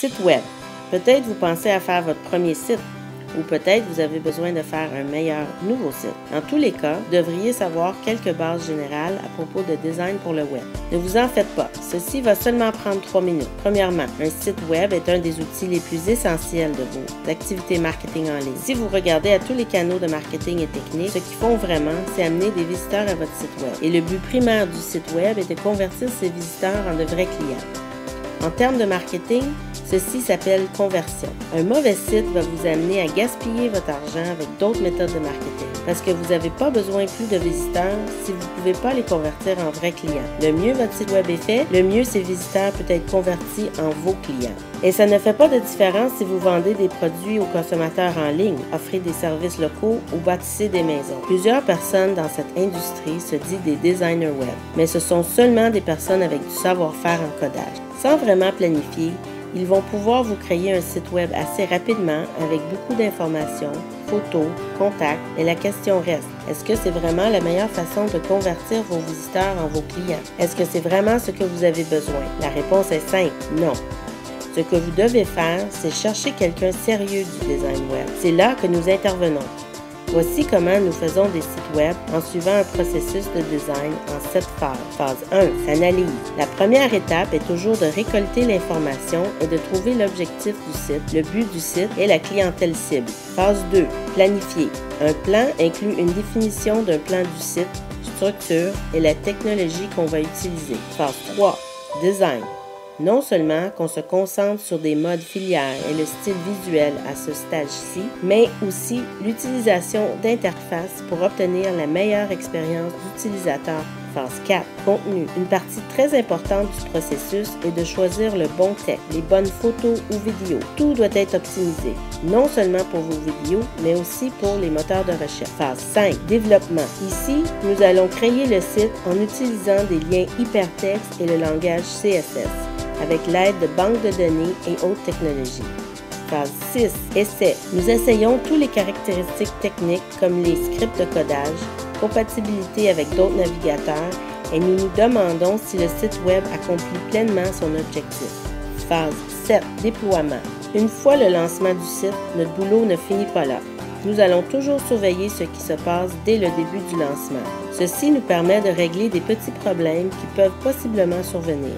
Site web. Peut-être vous pensez à faire votre premier site ou peut-être vous avez besoin de faire un meilleur nouveau site. Dans tous les cas, vous devriez savoir quelques bases générales à propos de design pour le web. Ne vous en faites pas, ceci va seulement prendre 3 minutes. Premièrement, un site web est un des outils les plus essentiels de vos activités marketing en ligne. Si vous regardez à tous les canaux de marketing et techniques, ce qu'ils font vraiment, c'est amener des visiteurs à votre site web. Et le but primaire du site web est de convertir ces visiteurs en de vrais clients. En termes de marketing, ceci s'appelle conversion. Un mauvais site va vous amener à gaspiller votre argent avec d'autres méthodes de marketing parce que vous n'avez pas besoin plus de visiteurs si vous ne pouvez pas les convertir en vrais clients. Le mieux votre site web est fait, le mieux ces visiteurs peuvent être convertis en vos clients. Et ça ne fait pas de différence si vous vendez des produits aux consommateurs en ligne, offrez des services locaux ou bâtissez des maisons. Plusieurs personnes dans cette industrie se disent des designers web, mais ce sont seulement des personnes avec du savoir-faire en codage. Sans vraiment planifier, ils vont pouvoir vous créer un site web assez rapidement avec beaucoup d'informations, photos, contacts, et la question reste, est-ce que c'est vraiment la meilleure façon de convertir vos visiteurs en vos clients? Est-ce que c'est vraiment ce que vous avez besoin? La réponse est simple, non. Ce que vous devez faire, c'est chercher quelqu'un sérieux du design web. C'est là que nous intervenons. Voici comment nous faisons des sites web en suivant un processus de design en 7 phases. Phase 1, s'analyse. La première étape est toujours de récolter l'information et de trouver l'objectif du site, le but du site et la clientèle cible. Phase 2, planifier. Un plan inclut une définition d'un plan du site, structure et la technologie qu'on va utiliser. Phase 3, design. Non seulement qu'on se concentre sur des modes filières et le style visuel à ce stage-ci, mais aussi l'utilisation d'interfaces pour obtenir la meilleure expérience d'utilisateur. Phase 4. Contenu. Une partie très importante du processus est de choisir le bon texte, les bonnes photos ou vidéos. Tout doit être optimisé, non seulement pour vos vidéos, mais aussi pour les moteurs de recherche. Phase 5. Développement. Ici, nous allons créer le site en utilisant des liens hypertextes et le langage CSS, avec l'aide de banques de données et autres technologies. Phase 6. Essai. Nous essayons toutes les caractéristiques techniques comme les scripts de codage, compatibilité avec d'autres navigateurs et nous nous demandons si le site web accomplit pleinement son objectif. Phase 7. Déploiement. Une fois le lancement du site, notre boulot ne finit pas là. Nous allons toujours surveiller ce qui se passe dès le début du lancement. Ceci nous permet de régler des petits problèmes qui peuvent possiblement survenir.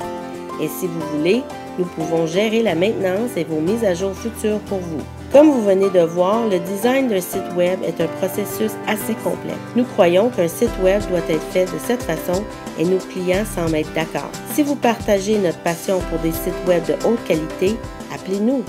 Et si vous voulez, nous pouvons gérer la maintenance et vos mises à jour futures pour vous. Comme vous venez de voir, le design d'un site web est un processus assez complexe. Nous croyons qu'un site web doit être fait de cette façon et nos clients s'en mettent d'accord. Si vous partagez notre passion pour des sites web de haute qualité, appelez-nous.